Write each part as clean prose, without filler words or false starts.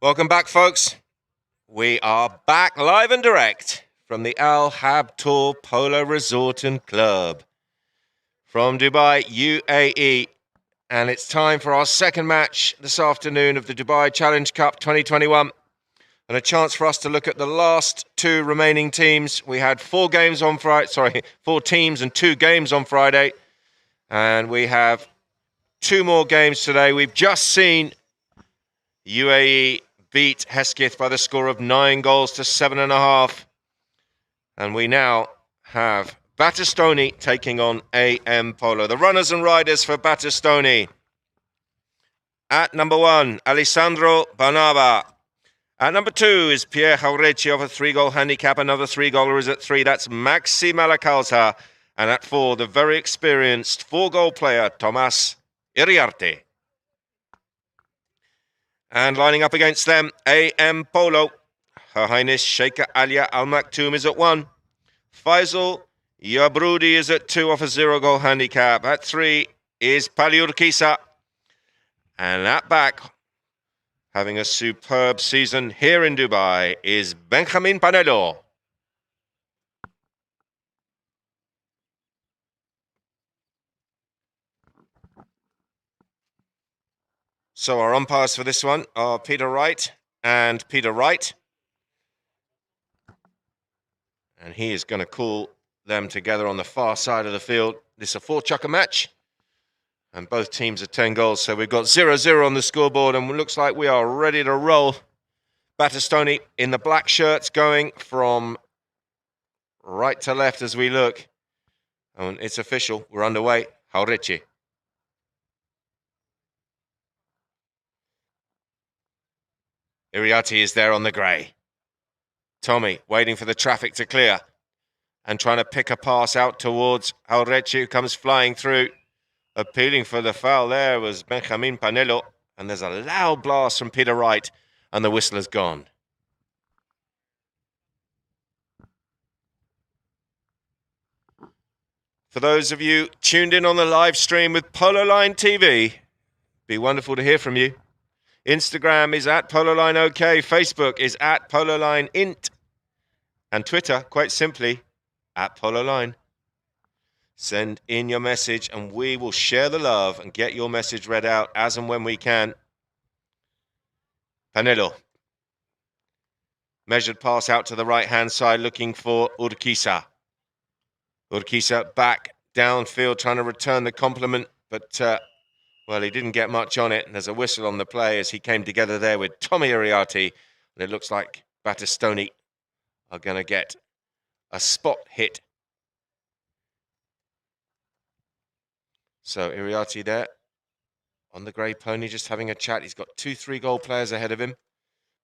Welcome back, folks. We are back live and direct from the Al Habtoor Polo Resort and Club from Dubai, UAE. And it's time for our second match this afternoon of the Dubai Challenge Cup 2021. And a chance for us to look at the last two remaining teams. We had four teams and two games on Friday. And we have two more games today. We've just seen UAE beat Hesketh by the score of 9 goals to 7.5. And we now have Battistoni taking on AM Polo. The runners and riders for Battistoni. At number 1, Alessandro Banaba. At number 2 is Pierre Jauretche of a 3-goal handicap. Another 3-goaler is at 3. That's Maxi Malacalza. And at 4, the very experienced 4-goal player, Tomas Iriarte. And lining up against them, AM Polo. Her Highness Sheikh Alia Al Maktoum is at 1. Faisal Yabrudi is at 2 off a 0-goal handicap. At 3 is Paliurkisa. And at back, having a superb season here in Dubai, is Benjamin Panelo. So our umpires for this one are Peter Wright and Peter Wright. And he is going to call them together on the far side of the field. This is a 4-chucker match. And both teams are 10 goals. So we've got 0-0 on the scoreboard. And it looks like we are ready to roll. Battistoni in the black shirts going from right to left as we look. And it's official. We're underway. Jauretche. Iriarte is there on the grey. Tommy waiting for the traffic to clear and trying to pick a pass out towards Jauretche, who comes flying through. Appealing for the foul there was Benjamin Panelo. And there's a loud blast from Peter Wright and the whistle has gone. For those of you tuned in on the live stream with Polo Line TV, be wonderful to hear from you. Instagram is at PoloLineOK. Facebook is at PoloLineInt. And Twitter, quite simply, at PoloLine. Send in your message and we will share the love and get your message read out as and when we can. Panelo. Measured pass out to the right-hand side looking for Urquiza. Urquiza back downfield trying to return the compliment, but well, he didn't get much on it, and there's a whistle on the play as he came together there with Tommy Iriarte, and it looks like Battistoni are going to get a spot hit. So Iriarte there on the grey pony, just having a chat. He's got 2 3-goal players ahead of him.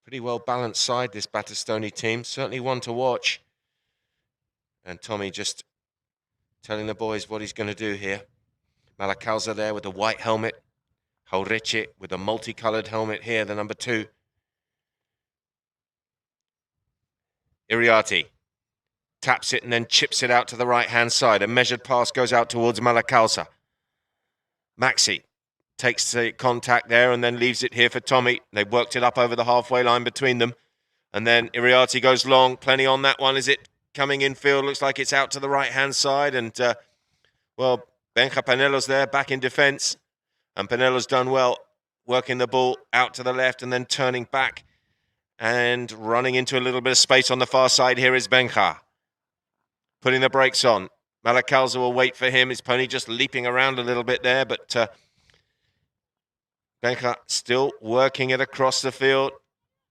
Pretty well balanced side, this Battistoni team. Certainly one to watch. And Tommy just telling the boys what he's going to do here. Malacalza there with the white helmet. Jauretche with a multicolored helmet here, the number 2. Iriarte taps it and then chips it out to the right-hand side. A measured pass goes out towards Malacalza. Maxi takes the contact there and then leaves it here for Tommy. They've worked it up over the halfway line between them. And then Iriarte goes long. Plenty on that one. Is it coming infield? Looks like it's out to the right-hand side. And, well, Benja Panelo's there, back in defence. And Panelo's done well, working the ball out to the left and then turning back and running into a little bit of space on the far side. Here is Benja, putting the brakes on. Malacalza will wait for him. His pony just leaping around a little bit there, but Benja still working it across the field.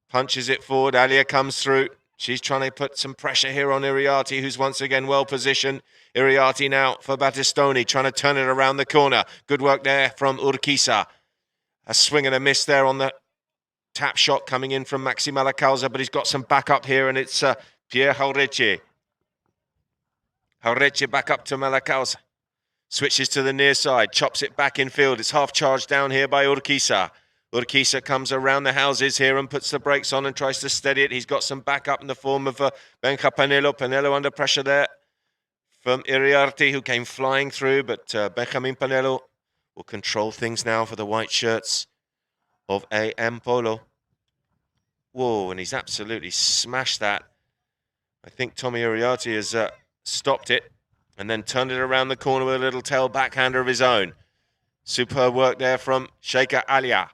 Punches it forward. Alia comes through. She's trying to put some pressure here on Iriarte, who's once again well positioned. Iriarte now for Battistoni, trying to turn it around the corner. Good work there from Urquiza. A swing and a miss there on the tap shot coming in from Maxi Malacalza, but he's got some backup here, and it's Pierre Jauretche. Jauretche back up to Malacalza. Switches to the near side, chops it back in field. It's half charged down here by Urquiza. Urquiza comes around the houses here and puts the brakes on and tries to steady it. He's got some backup in the form of Benja Panelo. Panelo under pressure there from Iriarte, who came flying through, but Benjamin Panelo will control things now for the white shirts of AM Polo. whoa, and he's absolutely smashed that. I think Tommy Uriarte has stopped it and then turned it around the corner with a little tail backhander of his own. Superb work there from Sheikha Alia.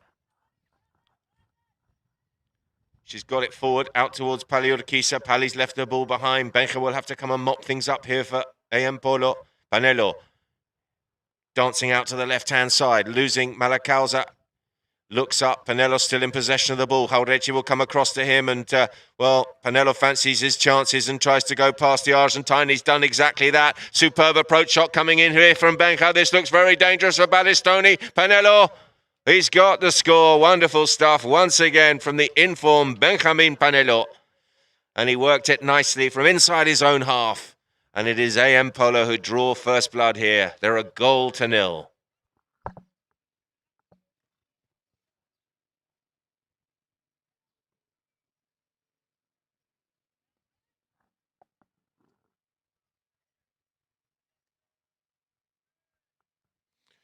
She's got it forward, out towards Pali Urquiza. Pali's left the ball behind. Benja will have to come and mop things up here for AM Polo. Panelo dancing out to the left-hand side, losing Malacausa. Looks up, Panelo still in possession of the ball. Jauregui will come across to him and, well, Panelo fancies his chances and tries to go past the Argentine. He's done exactly that. Superb approach shot coming in here from Benja. This looks very dangerous for Battistoni. Panelo, he's got the score. Wonderful stuff once again from the informed Benjamin Panelo. And he worked it nicely from inside his own half. And it is AM Polo who draw first blood here. They're 1-0.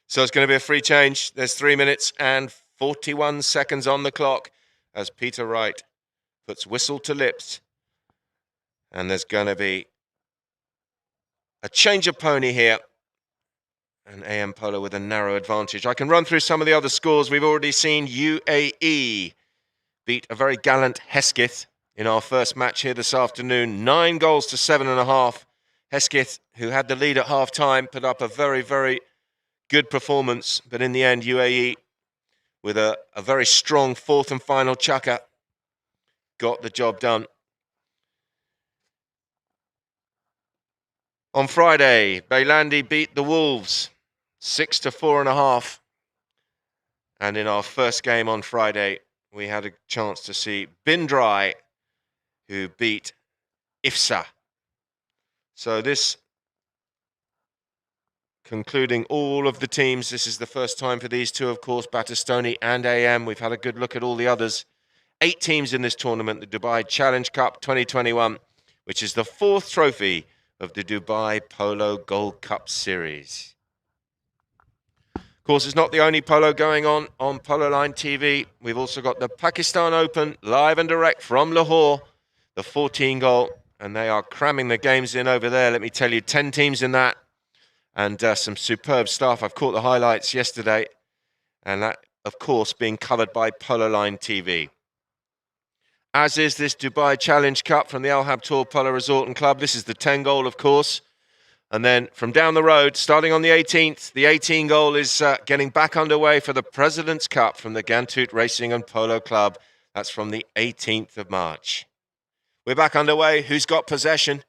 So it's going to be a free change. There's 3 minutes and 41 seconds on the clock as Peter Wright puts whistle to lips. And there's going to be a change of pony here. And AM Polo with a narrow advantage. I can run through some of the other scores. We've already seen UAE beat a very gallant Hesketh in our first match here this afternoon. 9 goals to 7.5. Hesketh, who had the lead at half-time, put up a very, very good performance, but in the end, UAE, with a very strong fourth and final chukker, got the job done. On Friday, Bailandi beat the Wolves 6 to 4.5. And in our first game on Friday, we had a chance to see Bindrai, who beat Ifsa. So this concluding all of the teams. This is the first time for these two, of course, Battistoni and AM. We've had a good look at all the others. 8 teams in this tournament, the Dubai Challenge Cup 2021, which is the 4th trophy of the Dubai Polo Gold Cup Series. Of course, it's not the only polo going on Polo Line TV. We've also got the Pakistan Open live and direct from Lahore, the 14 goal, and they are cramming the games in over there. Let me tell you, 10 teams in that. And some superb stuff. I've caught the highlights yesterday. And that, of course, being covered by Polo Line TV. As is this Dubai Challenge Cup from the Al Habtoor Polo Resort and Club. This is the 10 goal, of course. And then from down the road, starting on the 18th, the 18 goal is getting back underway for the President's Cup from the Gantut Racing and Polo Club. That's from the 18th of March. We're back underway. Who's got possession?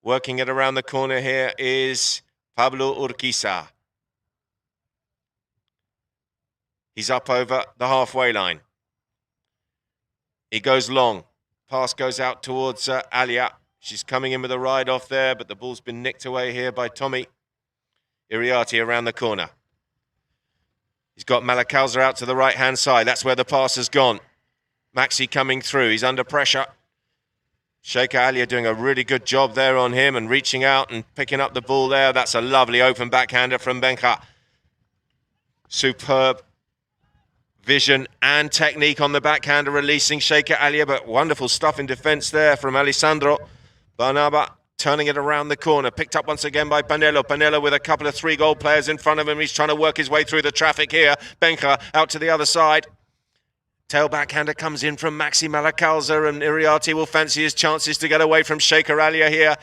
Working it around the corner here is Pablo Urquiza. He's up over the halfway line. He goes long. Pass goes out towards Alia. She's coming in with a ride off there, but the ball's been nicked away here by Tommy Uriarte around the corner. He's got Malacausa out to the right-hand side. That's where the pass has gone. Maxi coming through. He's under pressure. Sheikha Alia doing a really good job there on him and reaching out and picking up the ball there. That's a lovely open backhander from Benja. Superb vision and technique on the backhander, releasing Sheikha Alia, but wonderful stuff in defense there from Alessandro. Barnaba turning it around the corner. Picked up once again by Panelo. Panelo with a couple of 3-goal players in front of him. He's trying to work his way through the traffic here. Benja out to the other side. Tail backhander comes in from Maxi Malacausa, and Uriarte will fancy his chances to get away from Sheikha Alia here.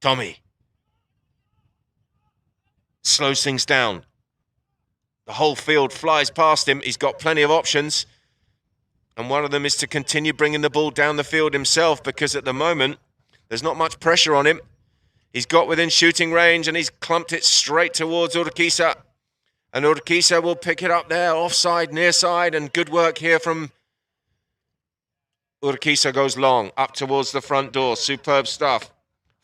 Tommy slows things down. The whole field flies past him. He's got plenty of options. And one of them is to continue bringing the ball down the field himself, because at the moment, there's not much pressure on him. He's got within shooting range and he's clumped it straight towards Urquiza. And Urquiza will pick it up there, offside, near side, and good work here from Urquiza. Goes long, up towards the front door. Superb stuff.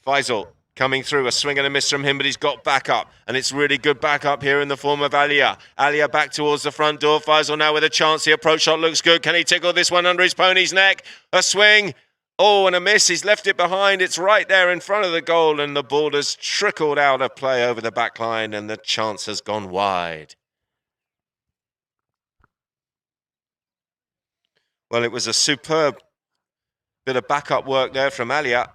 Faisal coming through, a swing and a miss from him, but he's got backup. And it's really good backup here in the form of Alia. Alia back towards the front door. Faisal now with a chance. The approach shot looks good. Can he tickle this one under his pony's neck? A swing. Oh, and a miss. He's left it behind. It's right there in front of the goal, and the ball has trickled out of play over the back line, and the chance has gone wide. Well, it was a superb bit of backup work there from Alia.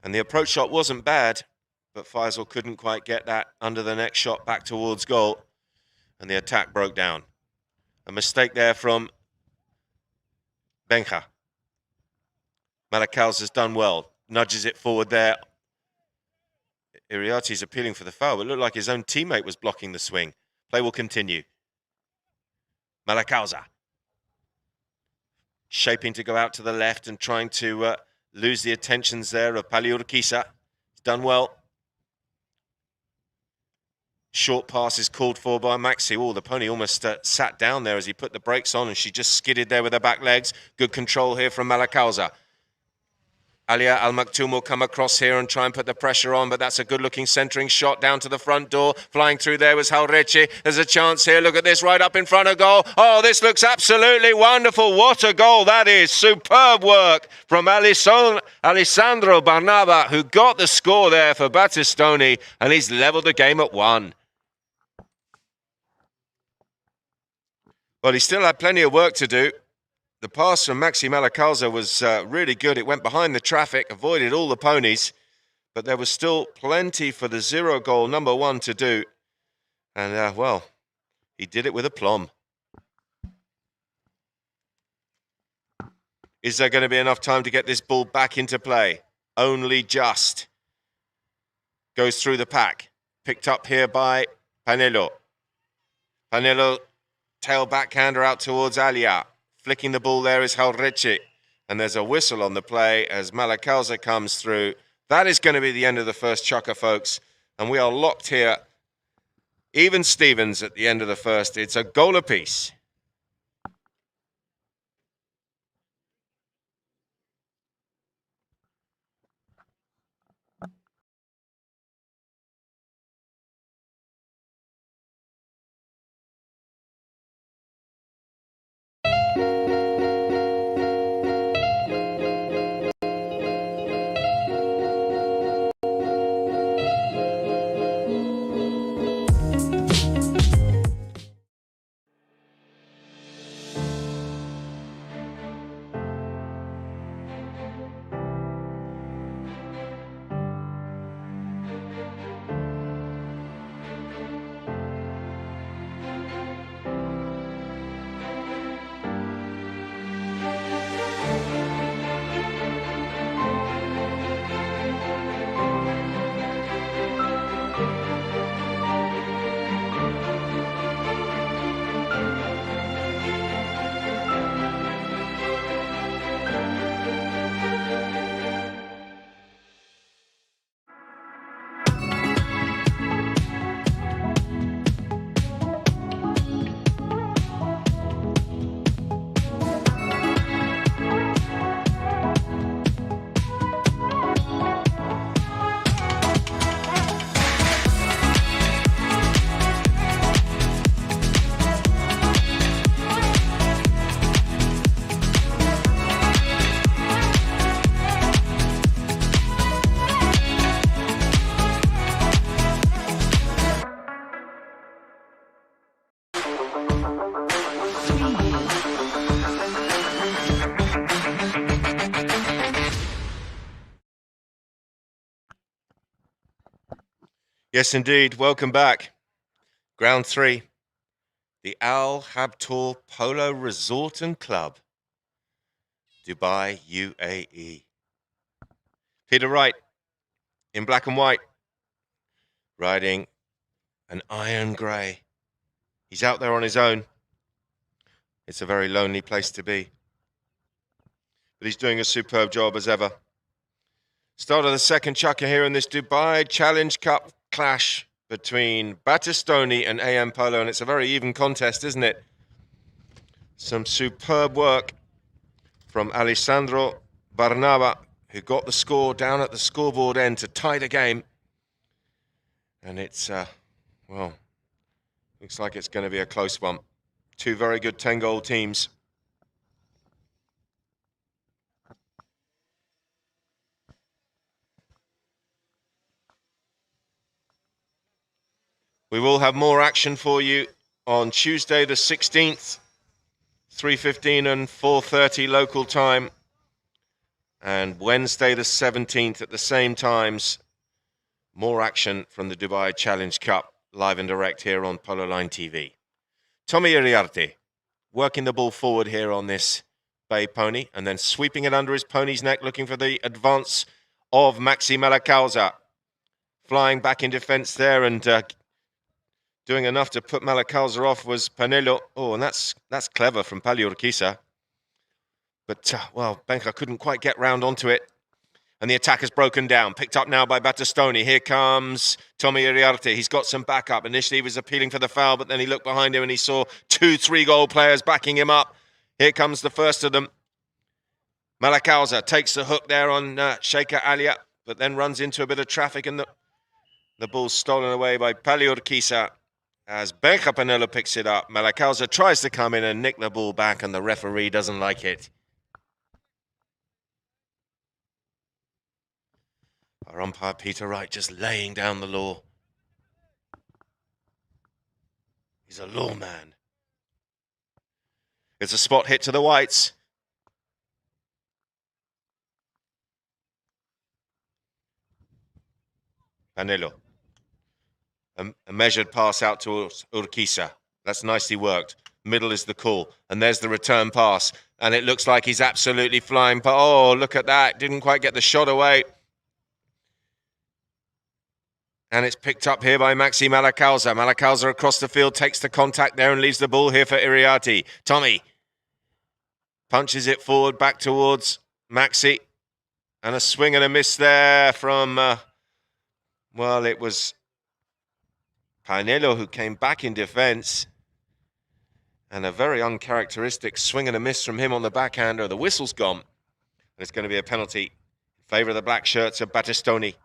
And the approach shot wasn't bad, but Faisal couldn't quite get that under the next shot back towards goal. And the attack broke down. A mistake there from Benja. Malakaus has done well. Nudges it forward there. Iriarty's appealing for the foul. It looked like his own teammate was blocking the swing. Play will continue. Malakausa. Shaping to go out to the left and trying to lose the attentions there of Paliurquiza. He's done well. Short pass is called for by Maxi. Oh, the pony almost sat down there as he put the brakes on, and she just skidded there with her back legs. Good control here from Malakausa. Alia Al Maktoum will come across here and try and put the pressure on, but that's a good-looking centering shot down to the front door. Flying through there was Halrechi. There's a chance here. Look at this, right up in front of goal. Oh, this looks absolutely wonderful. What a goal that is. Superb work from Alessandro Barnaba, who got the score there for Battistoni, and he's levelled the game at 1. Well, he still had plenty of work to do. The pass from Maxi Malakausa was really good. It went behind the traffic, avoided all the ponies, but there was still plenty for the 0-goal number 1 to do. And, well, he did it with aplomb. Is there going to be enough time to get this ball back into play? Only just. Goes through the pack. Picked up here by Panelo. Panelo, tail backhander out towards Alia. Flicking the ball there is Halrechi. And there's a whistle on the play as Malakausa comes through. That is going to be the end of the first chukker, folks. And we are locked here. Even Stevens at the end of the first. It's a goal apiece. Yes, indeed. Welcome back. Ground 3. The Al Habtoor Polo Resort and Club. Dubai, UAE. Peter Wright in black and white. Riding an iron grey. He's out there on his own. It's a very lonely place to be. But he's doing a superb job as ever. Start of the second chukker here in this Dubai Challenge Cup clash between Battistoni and AM Polo, and it's a very even contest, isn't it? Some superb work from Alessandro Barnaba, who got the score down at the scoreboard end to tie the game. And it's, well, looks like it's going to be a close one. Two very good 10-goal teams. We will have more action for you on Tuesday the 16th, 3:15 and 4:30 local time. And Wednesday the 17th at the same times. More action from the Dubai Challenge Cup, live and direct here on Polo Line TV. Tommy Iriarte working the ball forward here on this bay pony and then sweeping it under his pony's neck, looking for the advance of Maxi Malacausa. Flying back in defense there and doing enough to put Malacausa off was Panelo. Oh, and that's clever from Pali Urquiza. But, well, Benja couldn't quite get round onto it. And the attack has broken down. Picked up now by Battistoni. Here comes Tommy Iriarte. He's got some backup. Initially, he was appealing for the foul, but then he looked behind him and he saw 2 3-goal players backing him up. Here comes the first of them. Malacausa takes the hook there on Sheikha Alia, but then runs into a bit of traffic and the ball's stolen away by Pali Urquiza as Benja Panelo picks it up. Malacausa tries to come in and nick the ball back and the referee doesn't like it. Our umpire, Peter Wright, just laying down the law. He's a lawman. It's a spot hit to the whites. Panelo. A measured pass out to Urquiza. That's nicely worked. Middle is the call. And there's the return pass. And it looks like he's absolutely flying. But oh, look at that. Didn't quite get the shot away. And it's picked up here by Maxi Malacausa. Malacausa across the field, takes the contact there and leaves the ball here for Iriarte. Tommy punches it forward back towards Maxi. And a swing and a miss there from, well, it was Panelo who came back in defense. And a very uncharacteristic swing and a miss from him on the backhander. The whistle's gone. And it's going to be a penalty in favour of the black shirts of Battistoni.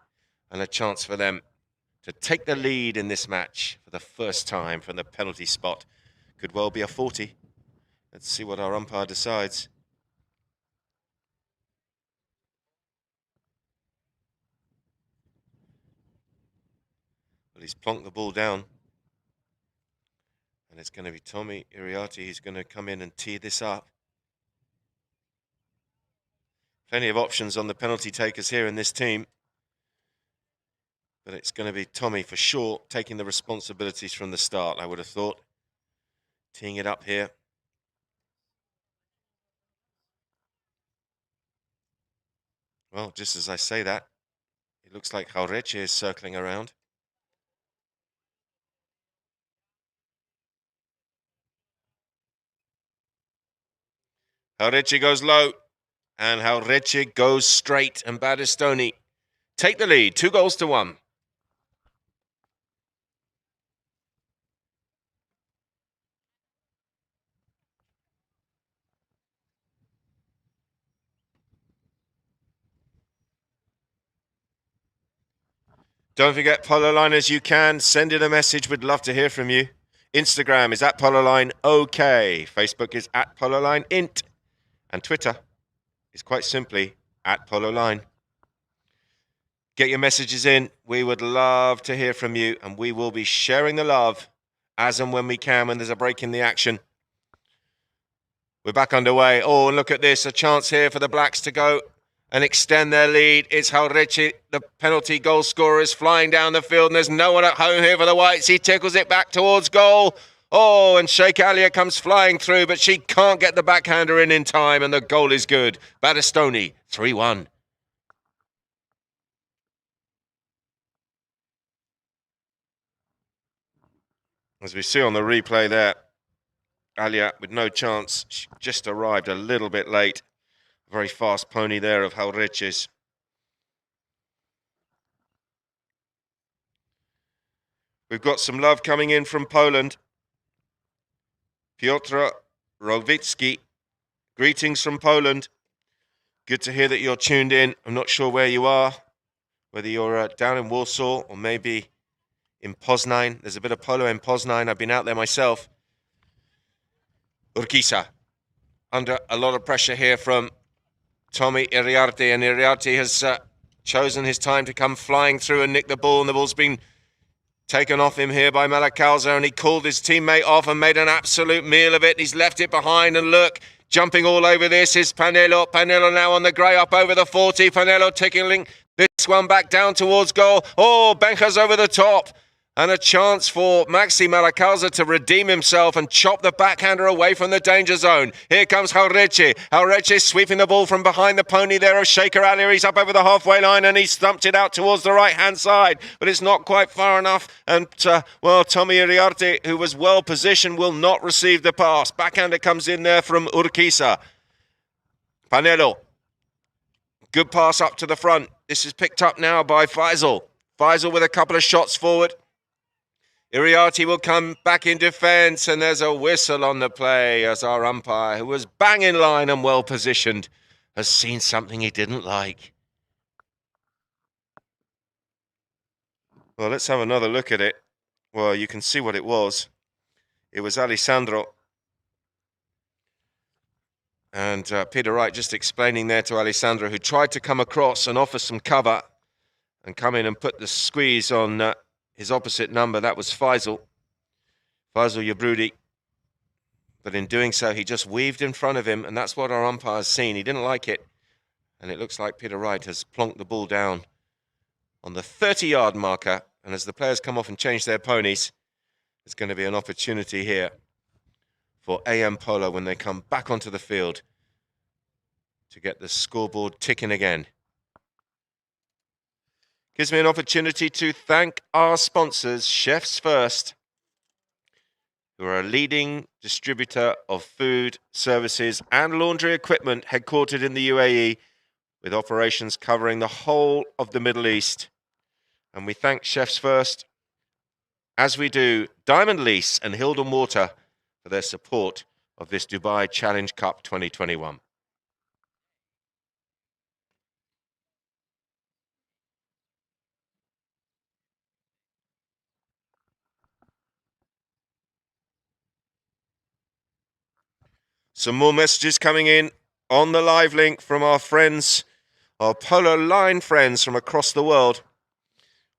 And a chance for them to take the lead in this match for the first time from the penalty spot. Could well be a 40. Let's see what our umpire decides. Well, he's plonked the ball down. And it's going to be Tommy Iriarte. He's going to come in and tee this up. Plenty of options on the penalty takers here in this team. But it's going to be Tommy for sure, taking the responsibilities from the start, I would have thought. Teeing it up here. Well, just as I say that, it looks like Jauretche is circling around. Jauretche goes low, and Jauretche goes straight, and Battistoni take the lead, 2-1. Don't forget, Polo Liners, you can send in a message. We'd love to hear from you. Instagram is at PoloLineOK. Facebook is at PoloLineInt. And Twitter is quite simply at PoloLine. Get your messages in. We would love to hear from you. And we will be sharing the love as and when we can when there's a break in the action. We're back underway. Oh, and look at this. A chance here for the Blacks to go and extend their lead. It's Jauretche, the penalty goal scorer, is flying down the field, and there's no one at home here for the Whites. He tickles it back towards goal. Oh, and Sheikha Alia comes flying through, but she can't get the backhander in time, and the goal is good. Battistoni, 3-1. As we see on the replay there, Alia with no chance. She just arrived a little bit late. Very fast pony there of Jauretche's. We've got some love coming in from Poland. Piotr Rogwicki, greetings from Poland. Good to hear that you're tuned in. I'm not sure where you are, whether you're down in Warsaw or maybe in Poznań. There's a bit of polo in Poznań. I've been out there myself. Urquiza, under a lot of pressure here from Tommy Iriarte, and Iriarte has chosen his time to come flying through and nick the ball, and the ball's been taken off him here by Malacalza, and he called his teammate off and made an absolute meal of it. He's left it behind, and look, jumping all over this is Panelo. Panelo now on the grey up over the 40. Panelo tickling this one back down towards goal. Oh, Benja's over the top. And a chance for Maxi Malacalza to redeem himself and chop the backhander away from the danger zone. Here comes Jauretche. Jauretche sweeping the ball from behind the pony there of Shaker Ali. He's up over the halfway line and he's thumped it out towards the right-hand side. But it's not quite far enough. And, Tommy Iriarte, who was well positioned, will not receive the pass. Backhander comes in there from Urquiza. Panelo. Good pass up to the front. This is picked up now by Faisal. Faisal with a couple of shots forward. Iriarte will come back in defence, and there's a whistle on the play as our umpire, who was bang in line and well positioned, has seen something he didn't like. Well, let's have another look at it. Well, you can see what it was. It was Alessandro. And Peter Wright just explaining there to Alessandro, who tried to come across and offer some cover and come in and put the squeeze on his opposite number. That was Faisal Yabrudi. But in doing so, he just weaved in front of him, and that's what our umpire's seen. He didn't like it. And it looks like Peter Wright has plonked the ball down on the 30-yard marker. And as the players come off and change their ponies, there's going to be an opportunity here for AM Polo when they come back onto the field to get the scoreboard ticking again. Gives me an opportunity to thank our sponsors, Chefs First, who are a leading distributor of food, services and laundry equipment headquartered in the UAE, with operations covering the whole of the Middle East. And we thank Chefs First, as we do Diamond Lease and Hilden Water, for their support of this Dubai Challenge Cup 2021. Some more messages coming in on the live link from our friends, our Polo Line friends from across the world.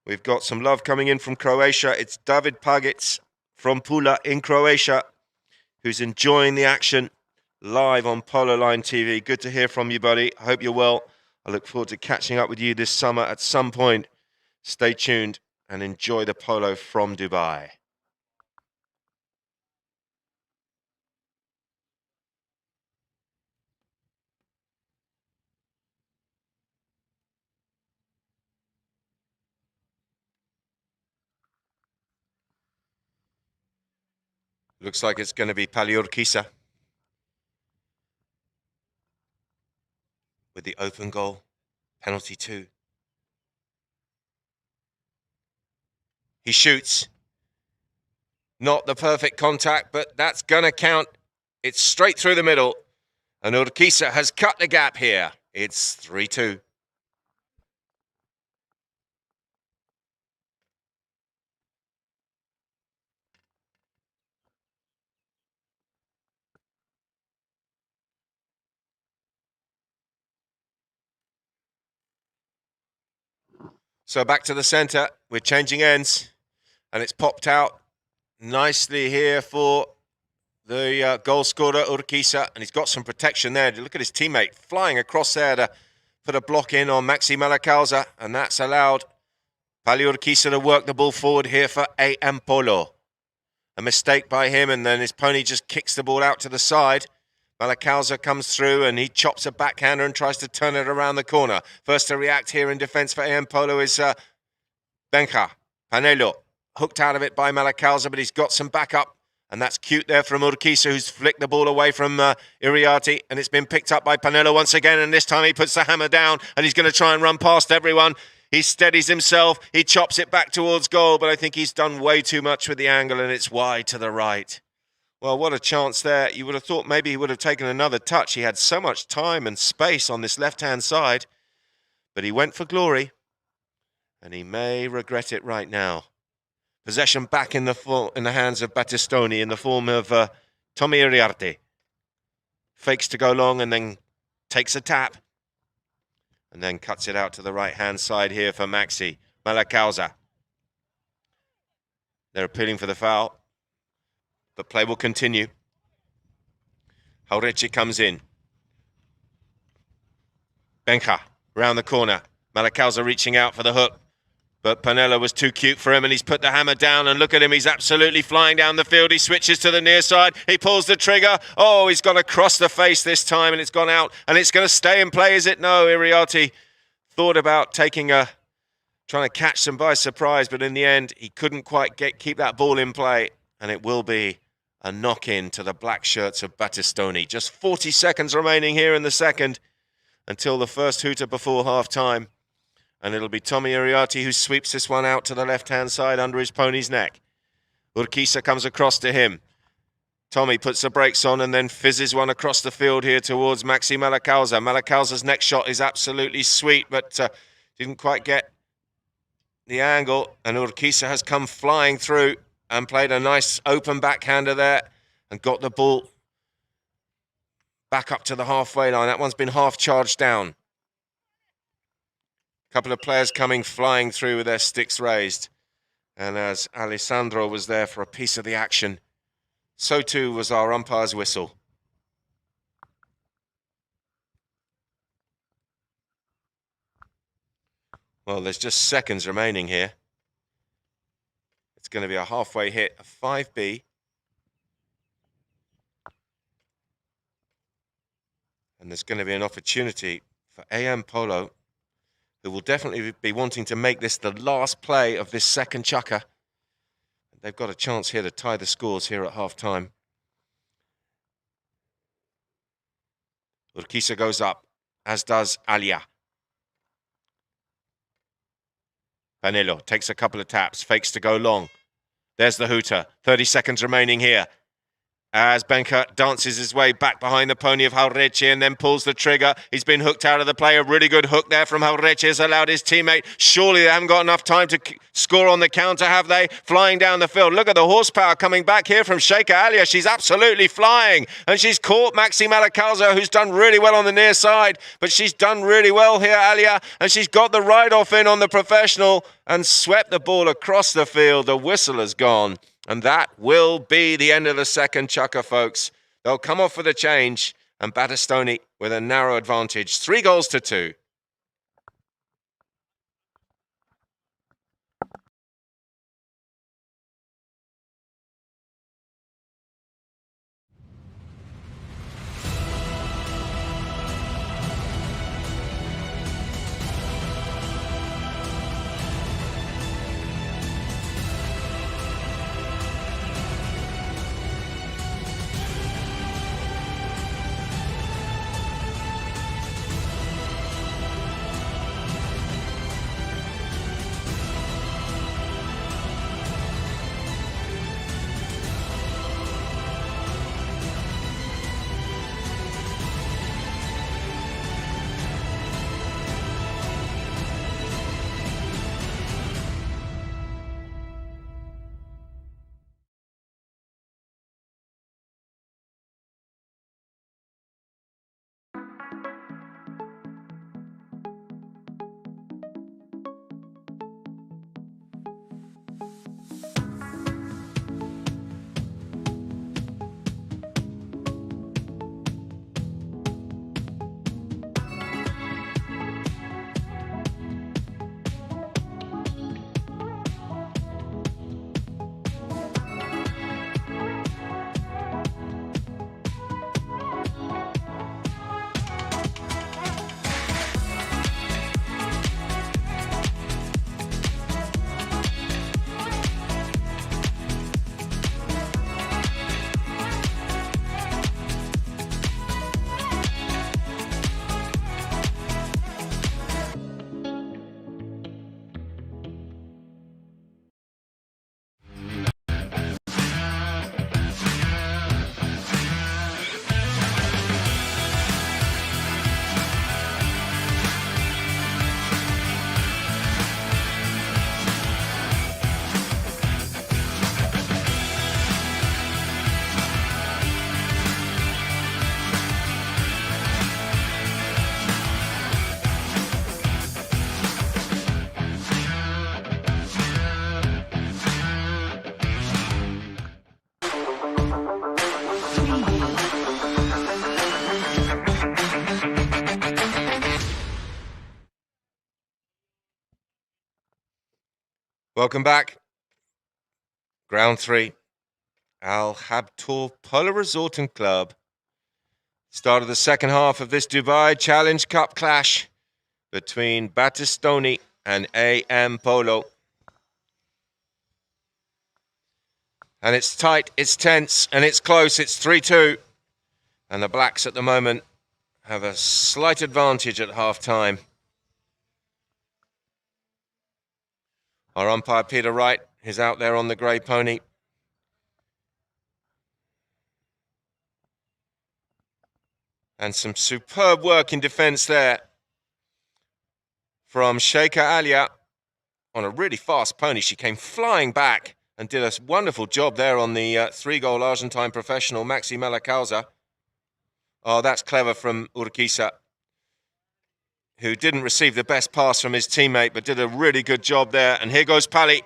We've got some love coming in from Croatia. It's David Pagic from Pula in Croatia, who's enjoying the action live on Polo Line TV. Good to hear from you, buddy. I hope you're well. I look forward to catching up with you this summer at some point. Stay tuned and enjoy the polo from Dubai. Looks like it's going to be Urquiza with the open goal, penalty 2. He shoots. Not the perfect contact, but that's going to count. It's straight through the middle. And Urquiza has cut the gap here. It's 3-2. So back to the centre. We're changing ends. And it's popped out nicely here for the goal scorer, Urquiza. And he's got some protection there. Look at his teammate flying across there to put a block in on Maxi Malacalza. And that's allowed Urquiza to work the ball forward here for AM Polo. A mistake by him, and then his pony just kicks the ball out to the side. Malacalza comes through and he chops a backhander and tries to turn it around the corner. First to react here in defence for AM Polo is Benja. Panelo, hooked out of it by Malacalza, but he's got some backup. And that's cute there from Urquiza, who's flicked the ball away from Iriarte. And it's been picked up by Panelo once again. And this time he puts the hammer down and he's going to try and run past everyone. He steadies himself. He chops it back towards goal, but I think he's done way too much with the angle and it's wide to the right. Well, what a chance there. You would have thought maybe he would have taken another touch. He had so much time and space on this left-hand side, but he went for glory, and he may regret it right now. Possession back in the hands of Battistoni in the form of Tommy Iriarte. Fakes to go long and then takes a tap, and then cuts it out to the right-hand side here for Maxi Malacalza. They're appealing for the foul, but play will continue. Jauretche comes in. Benja round the corner. Malacalza reaching out for the hook, but Panella was too cute for him, and he's put the hammer down, and look at him, he's absolutely flying down the field. He switches to the near side, he pulls the trigger. Oh, he's gone across the face this time, and it's gone out, and it's going to stay in play, is it? No, Iriarte thought about trying to catch them by surprise, but in the end, he couldn't quite keep that ball in play, and it will be a knock-in to the black shirts of Battistoni. Just 40 seconds remaining here in the second until the first hooter before half-time. And it'll be Tommy Iriarte who sweeps this one out to the left-hand side under his pony's neck. Urquiza comes across to him. Tommy puts the brakes on and then fizzes one across the field here towards Maxi Malacalza. Malacalza's next shot is absolutely sweet, but didn't quite get the angle. And Urquiza has come flying through and played a nice open backhander there and got the ball back up to the halfway line. That one's been half charged down. A couple of players coming flying through with their sticks raised. And as Alessandro was there for a piece of the action, so too was our umpire's whistle. Well, there's just seconds remaining here. It's going to be a halfway hit, a 5B. And there's going to be an opportunity for AM Polo, who will definitely be wanting to make this the last play of this second chukker. They've got a chance here to tie the scores here at half-time. Urquiza goes up, as does Alia. Panelo takes a couple of taps, fakes to go long. There's the hooter. 30 seconds remaining here. As Benja dances his way back behind the pony of Jauretche and then pulls the trigger. He's been hooked out of the play. A really good hook there from Jauretche has allowed his teammate. Surely they haven't got enough time to score on the counter, have they? Flying down the field. Look at the horsepower coming back here from Sheikha Alia. She's absolutely flying. And she's caught Maxi Malacalza, who's done really well on the near side. But she's done really well here, Alia. And she's got the ride-off in on the professional and swept the ball across the field. The whistle has gone. And that will be the end of the second chukker, folks. They'll come off with a change, and Battistoni with a narrow advantage, 3-2. Welcome back. Ground 3. Al Habtoor Polo Resort and Club. Start of the second half of this Dubai Challenge Cup clash between Battistoni and AM Polo. And it's tight, it's tense, and it's close. It's 3-2. And the Blacks at the moment have a slight advantage at half-time. Our umpire, Peter Wright, is out there on the grey pony. And some superb work in defence there from Sheikha Alia on a really fast pony. She came flying back and did a wonderful job there on the 3-goal Argentine professional, Maxi Malacausa. Oh, that's clever from Urquiza, who didn't receive the best pass from his teammate, but did a really good job there. And here goes Pali.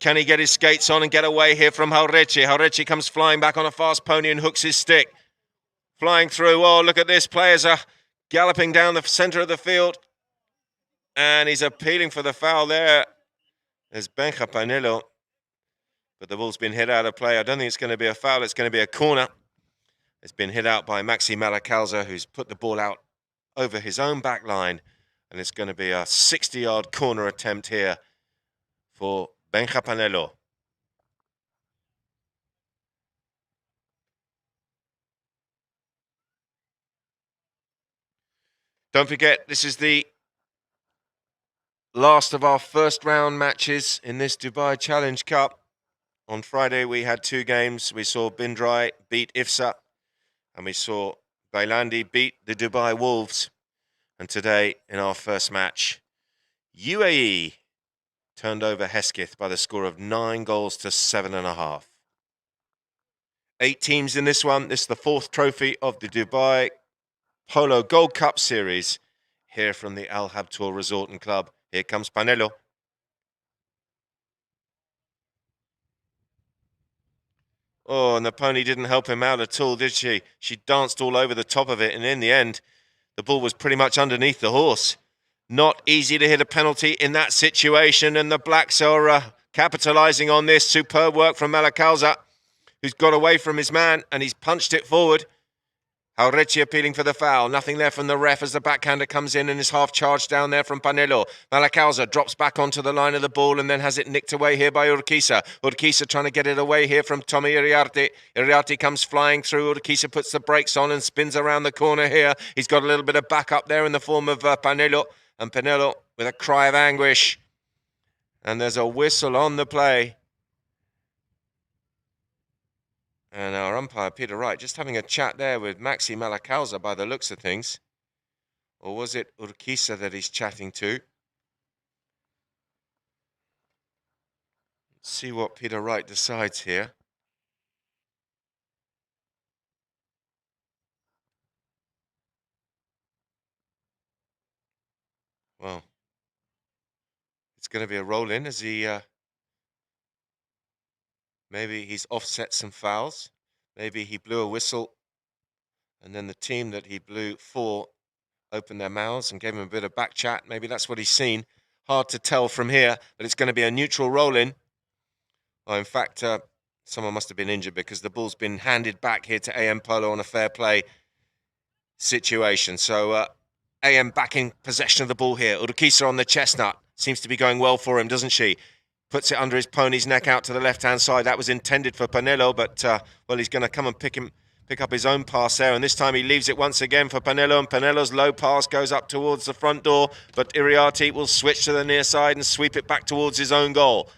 Can he get his skates on and get away here from Jauretche? Jauretche comes flying back on a fast pony and hooks his stick. Flying through. Oh, look at this. Players are galloping down the centre of the field. And he's appealing for the foul there. There's Benja Panelo. But the ball's been hit out of play. I don't think it's going to be a foul. It's going to be a corner. It's been hit out by Maxi Malacausa, who's put the ball out over his own back line. And it's going to be a 60-yard corner attempt here for Benja Panelo. Don't forget, this is the last of our first round matches in this Dubai Challenge Cup. On Friday, we had 2 games. We saw Bindrai beat Ifsa, and we saw Bailandi beat the Dubai Wolves. And today, in our first match, UAE turned over Hesketh by the score of 9-7.5. 8 teams in this one. This is the 4th trophy of the Dubai Polo Gold Cup Series here from the Al Habtoor Resort and Club. Here comes Panelo. Oh, and the pony didn't help him out at all, did she? She danced all over the top of it, and in the end, the ball was pretty much underneath the horse. Not easy to hit a penalty in that situation, and the Blacks are capitalising on this. Superb work from Malacausa, who's got away from his man, and he's punched it forward. Jauretche appealing for the foul. Nothing there from the ref as the backhander comes in and is half charged down there from Panelo. Malacausa drops back onto the line of the ball and then has it nicked away here by Urquiza. Urquiza trying to get it away here from Tommy Iriarte. Iriarte comes flying through. Urquiza puts the brakes on and spins around the corner here. He's got a little bit of backup there in the form of Panelo. And Panelo with a cry of anguish. And there's a whistle on the play. And our umpire, Peter Wright, just having a chat there with Maxi Malacausa by the looks of things. Or was it Urquiza that he's chatting to? Let's see what Peter Wright decides here. Well, it's going to be a roll-in as he... maybe he's offset some fouls. Maybe he blew a whistle. And then the team that he blew for opened their mouths and gave him a bit of back chat. Maybe that's what he's seen. Hard to tell from here, but it's going to be a neutral roll-in. Well, in fact, someone must have been injured because the ball's been handed back here to AM Polo on a fair play situation. So AM back in possession of the ball here. Urquiza on the chestnut. Seems to be going well for him, doesn't she? Puts it under his pony's neck out to the left-hand side. That was intended for Panelo, but, well, he's going to come and pick up his own pass there. And this time he leaves it once again for Panelo. And Panelo's low pass goes up towards the front door. But Iriarte will switch to the near side and sweep it back towards his own goal.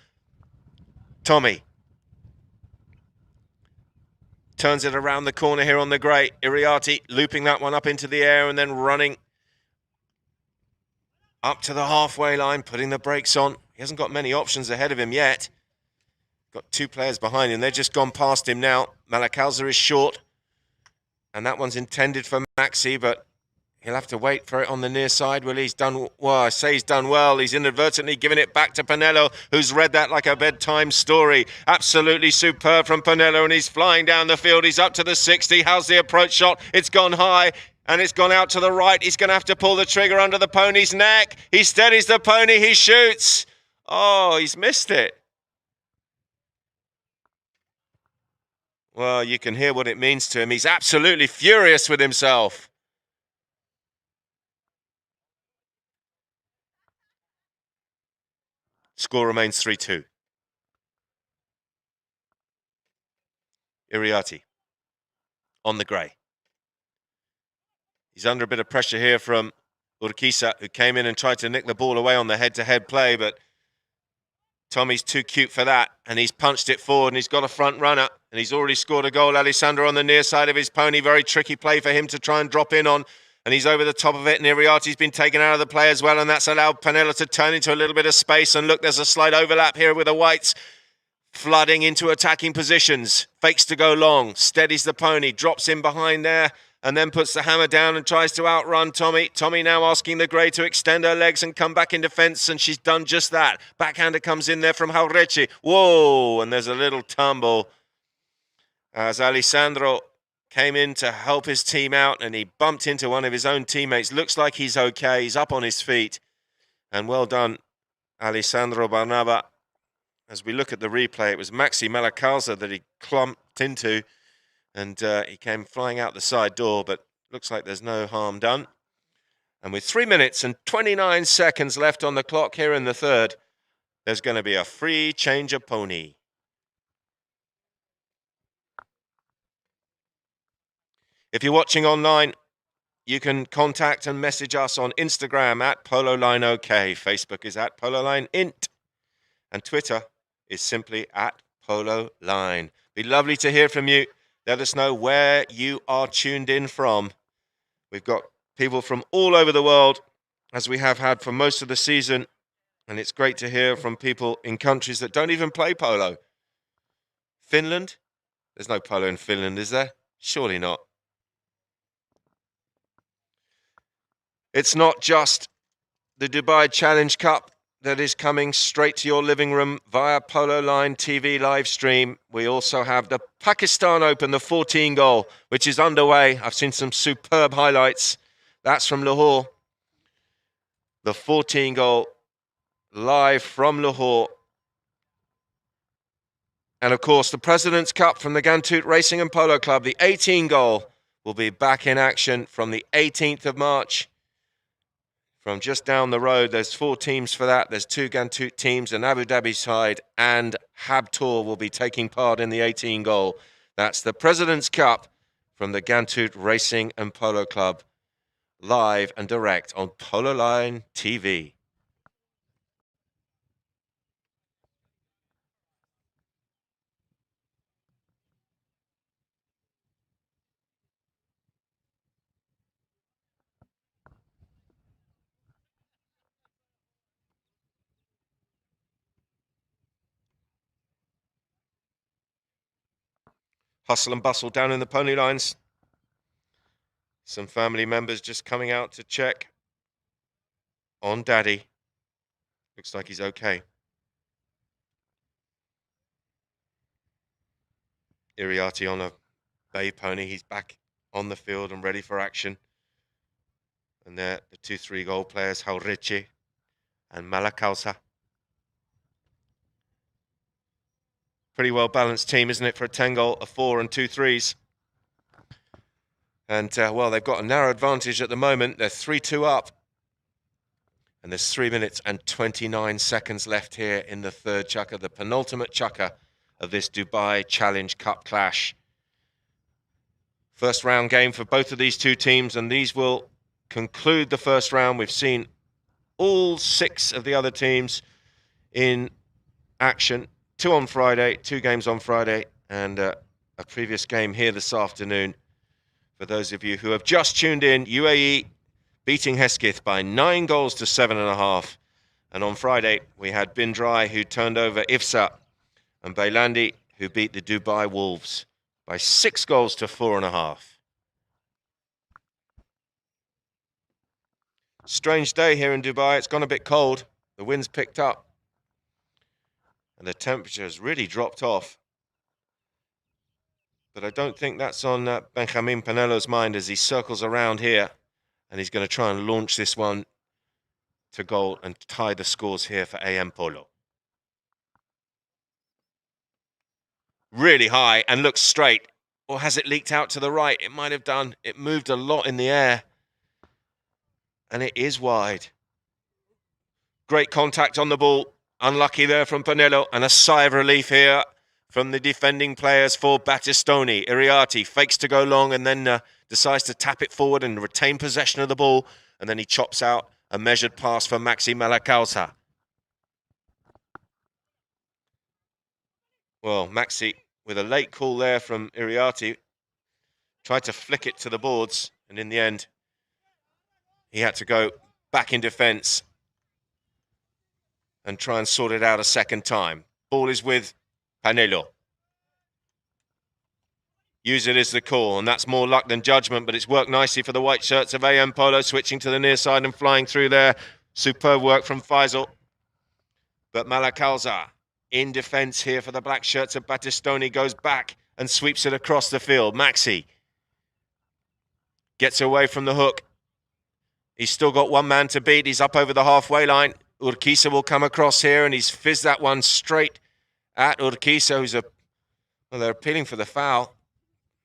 Tommy turns it around the corner here on the grey. Iriarte looping that one up into the air and then running up to the halfway line, putting the brakes on. He hasn't got many options ahead of him yet. Got 2 players behind him. They've just gone past him now. Malacausa is short. And that one's intended for Maxi, but he'll have to wait for it on the near side. Well, he's done well. I say he's done well. He's inadvertently given it back to Panelo, who's read that like a bedtime story. Absolutely superb from Panelo, and he's flying down the field. He's up to the 60. How's the approach shot? It's gone high. And it's gone out to the right. He's going to have to pull the trigger under the pony's neck. He steadies the pony. He shoots. Oh, he's missed it. Well, you can hear what it means to him. He's absolutely furious with himself. Score remains 3-2. Iriarty on the grey. He's under a bit of pressure here from Urquiza, who came in and tried to nick the ball away on the head-to-head play, but Tommy's too cute for that, and he's punched it forward, and he's got a front runner, and he's already scored a goal. Alessandro on the near side of his pony. Very tricky play for him to try and drop in on, and he's over the top of it, and Iriarty's been taken out of the play as well, and that's allowed Penella to turn into a little bit of space. And look, there's a slight overlap here with the Whites, flooding into attacking positions. Fakes to go long, steadies the pony, drops in behind there, and then puts the hammer down and tries to outrun Tommy. Tommy now asking the grey to extend her legs and come back in defence, and she's done just that. Backhander comes in there from Jauretche. Whoa, and there's a little tumble as Alessandro came in to help his team out, and he bumped into one of his own teammates. Looks like he's okay. He's up on his feet. And well done, Alessandro Barnaba. As we look at the replay, it was Maxi Malacalza that he clumped into, and he came flying out the side door, but looks like there's no harm done. And with 3 minutes and 29 seconds left on the clock here in the third, there's going to be a free change of pony. If you're watching online, you can contact and message us on Instagram at PoloLineOK. Facebook is at PoloLineInt. And Twitter is simply at PoloLine. Be lovely to hear from you. Let us know where you are tuned in from. We've got people from all over the world, as we have had for most of the season. And it's great to hear from people in countries that don't even play polo. Finland? There's no polo in Finland, is there? Surely not. It's not just the Dubai Challenge Cup that is coming straight to your living room via Polo Line TV live stream. We also have the Pakistan Open, the 14 goal, which is underway. I've seen some superb highlights. That's from Lahore. The 14 goal live from Lahore. And of course, the President's Cup from the Gantut Racing and Polo Club, the 18 goal, will be back in action from the 18th of March. From just down the road, there's 4 teams for that. There's 2 Gantut teams, an Abu Dhabi side, and Habtoor will be taking part in the 18 goal. That's the President's Cup from the Gantut Racing and Polo Club, live and direct on Polo Line TV. Hustle and bustle down in the pony lines. Some family members just coming out to check on Daddy. Looks like he's okay. Iriarty on a bay pony. He's back on the field and ready for action. And there, the 2-3 goal players, Jauretche and Malacalza. Pretty well balanced team, isn't it, for a 10 goal, a 4 and 2 threes. And, well, they've got a narrow advantage at the moment. They're 3-2 up. And there's 3 minutes and 29 seconds left here in the third chukker, the penultimate chukker of this Dubai Challenge Cup clash. First round game for both of these two teams, and these will conclude the first round. We've seen all 6 of the other teams in action. 2 on Friday, 2 games on Friday, and a previous game here this afternoon. For those of you who have just tuned in, UAE beating Hesketh by 9 goals to 7.5. And on Friday, we had Bindrai, who turned over Ifsa, and Bailandi, who beat the Dubai Wolves by 6 goals to 4.5. Strange day here in Dubai. It's gone a bit cold. The wind's picked up. And the temperature has really dropped off. But I don't think that's on Benjamin Penelo's mind as he circles around here. And he's going to try and launch this one to goal and tie the scores here for AM Polo. really high and looks straight. Or has it leaked out to the right? It might have done. It moved a lot in the air. And it is wide. Great contact on the ball. Unlucky there from Polo. And a sigh of relief here from the defending players for Battistoni. Iriarte fakes to go long and then decides to tap it forward and retain possession of the ball. And then he chops out a measured pass for Maxi Malacalza. Well, Maxi, with a late call there from Iriarte, tried to flick it to the boards. And in the end, he had to go back in defence and try and sort it out a second time. Ball is with Panelo. Use it as the call, and that's more luck than judgment, but it's worked nicely for the white shirts of AM Polo, switching to the near side and flying through there. Superb work from Faisal. But Malacalza in defence here for the black shirts of Battistoni goes back and sweeps it across the field. Maxi gets away from the hook. He's still got one man to beat. He's up over the halfway line. Urquiza will come across here, and he's fizzed that one straight at Urquiza, who's well, they're appealing for the foul.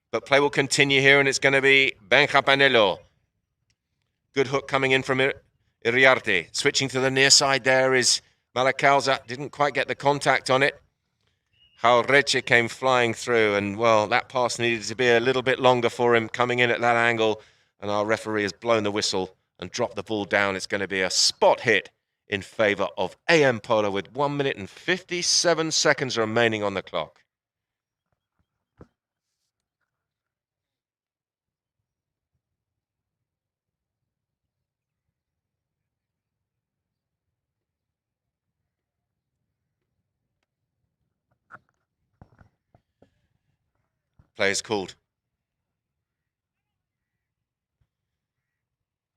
But play will continue here, and it's going to be Benja Panelo. Good hook coming in from Iriarte. Switching to the near side there is Malacalza. Didn't quite get the contact on it. Jaureche came flying through, and, well, that pass needed to be a little bit longer for him coming in at that angle. And our referee has blown the whistle and dropped the ball down. It's going to be a spot hit in favour of AM Polo with 1 minute and 57 seconds remaining on the clock. Play is called.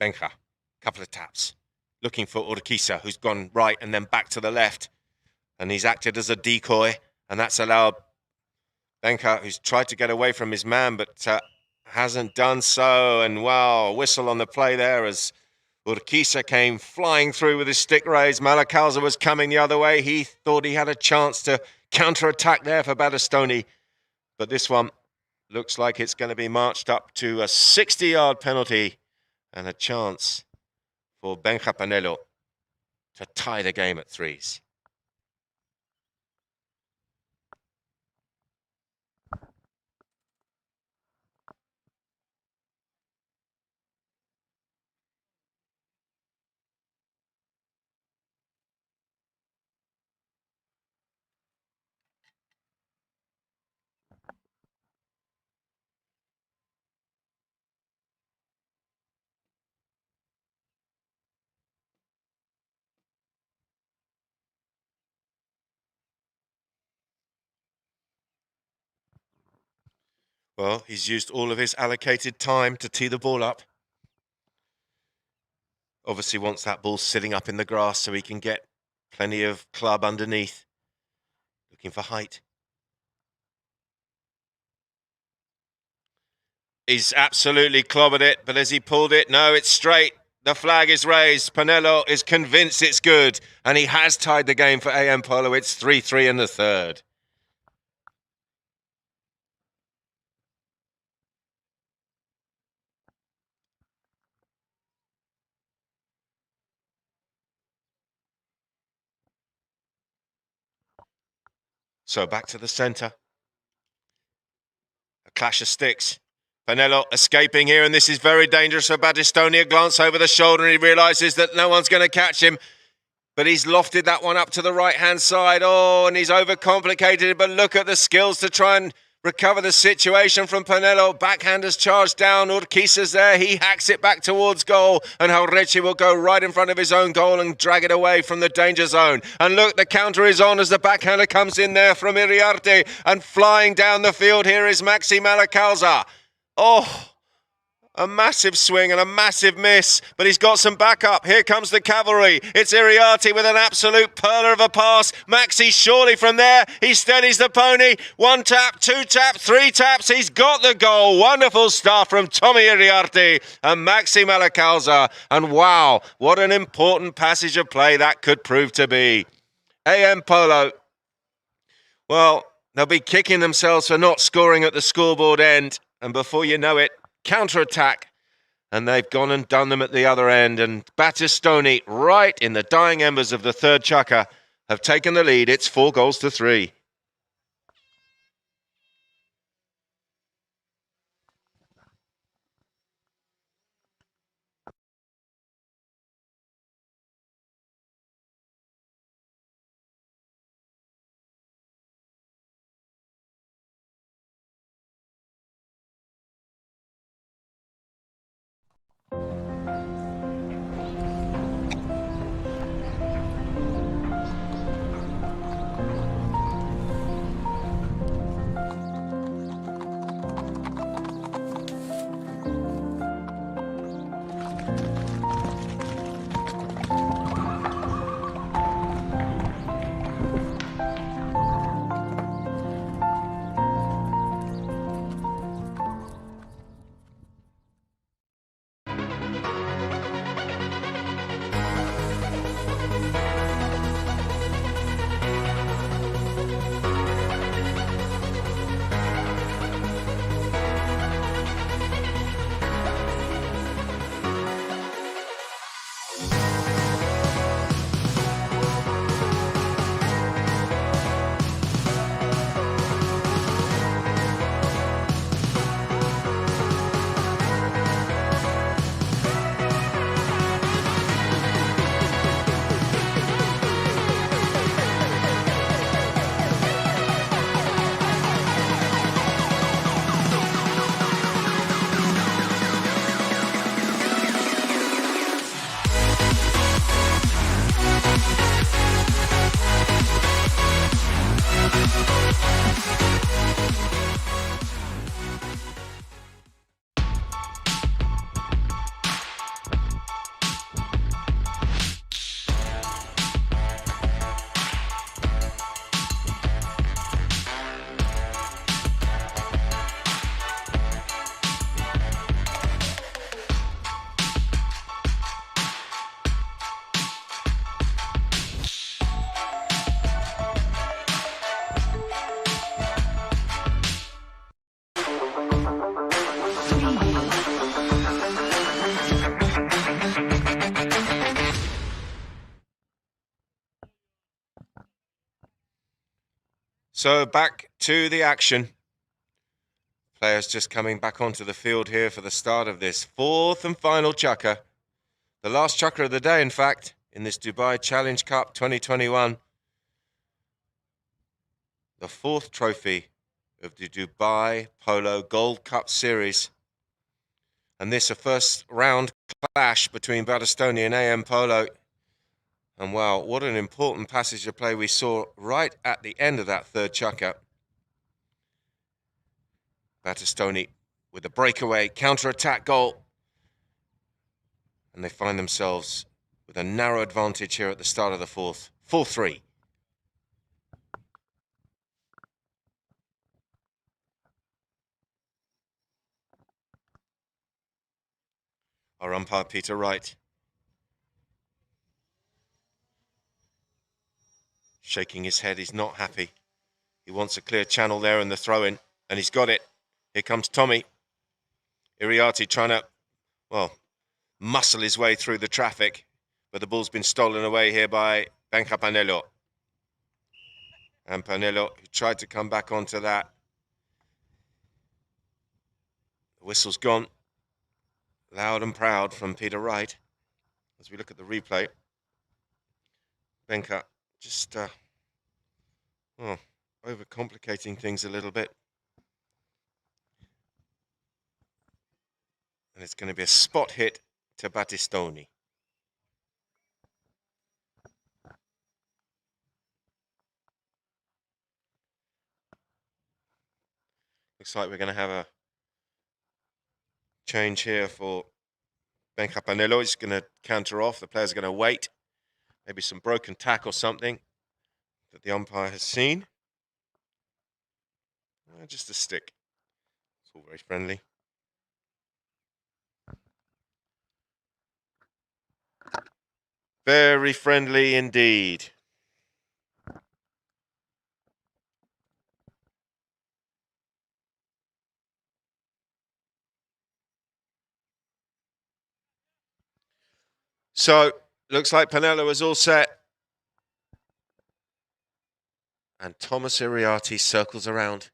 Benja, couple of taps. Looking for Urquiza, who's gone right and then back to the left. And he's acted as a decoy, and that's allowed Benja, who's tried to get away from his man, but hasn't done so. And, wow, whistle on the play there as Urquiza came flying through with his stick raised. Malacalza was coming the other way. He thought he had a chance to counter-attack there for Battistoni. But this one looks like it's going to be marched up to a 60-yard penalty and a chance for Benja Panelo to tie the game at threes. Well, he's used all of his allocated time to tee the ball up. Obviously wants that ball sitting up in the grass so he can get plenty of club underneath. Looking for height. He's absolutely clobbered it, but as he pulled it, no, it's straight. The flag is raised. Panelo is convinced it's good, and he has tied the game for AM Polo. It's 3-3 in the third. So back to the centre. A clash of sticks. Panelo escaping here, and this is very dangerous for Battistoni. A glance over the shoulder, and he realises that no one's going to catch him. But he's lofted that one up to the right-hand side. Oh, and he's overcomplicated it, but look at the skills to try and recover the situation from Panelo. Backhanders charged down. Urquiza's there. He hacks it back towards goal. And Jaureche will go right in front of his own goal and drag it away from the danger zone. And look, the counter is on as the backhander comes in there from Iriarte. And flying down the field here is Maxi Malacalza. Oh, a massive swing and a massive miss, but he's got some backup. Here comes the cavalry. It's Iriarte with an absolute perler of a pass. Maxi surely from there. He steadies the pony. 1 tap, 2 tap, 3 taps. He's got the goal. Wonderful start from Tommy Iriarte and Maxi Malacalza. And wow, what an important passage of play that could prove to be. AM Polo, well, They'll be kicking themselves for not scoring at the scoreboard end. And before you know it, counter-attack. And they've gone and done them at the other end. And Battistoni, right in the dying embers of the third chukker, have taken the lead. It's 4-3. So back to the action. Players just coming back onto the field here for the start of this fourth and final chukker. The last chukker of the day, in fact, in this Dubai Challenge Cup 2021. The fourth trophy of the Dubai Polo Gold Cup Series. And this a first round clash between Battistoni and AM Polo. And wow, what an important passage of play we saw right at the end of that third chukker. Battistoni with a breakaway counter-attack goal. And they find themselves with a narrow advantage here at the start of the fourth. 4-3. Our umpire, Peter Wright, shaking his head. He's not happy. He wants a clear channel there in the throw-in, and he's got it. Here comes Tommy. Iriarty trying to, well, muscle his way through the traffic, but the ball's been stolen away here by Panello. And Panello, who tried to come back onto that. The whistle's gone. Loud and proud from Peter Wright. As we look at the replay, Benka just overcomplicating things a little bit. And it's going to be a spot hit to Battistoni. Looks like we're going to have a change here for Benka Panello. He's going to counter off. The players are going to wait. Maybe some broken tack or something that the umpire has seen. Just a stick. It's all very friendly. Very friendly indeed. So, looks like Polo is all set. And Thomas Iriarte circles around.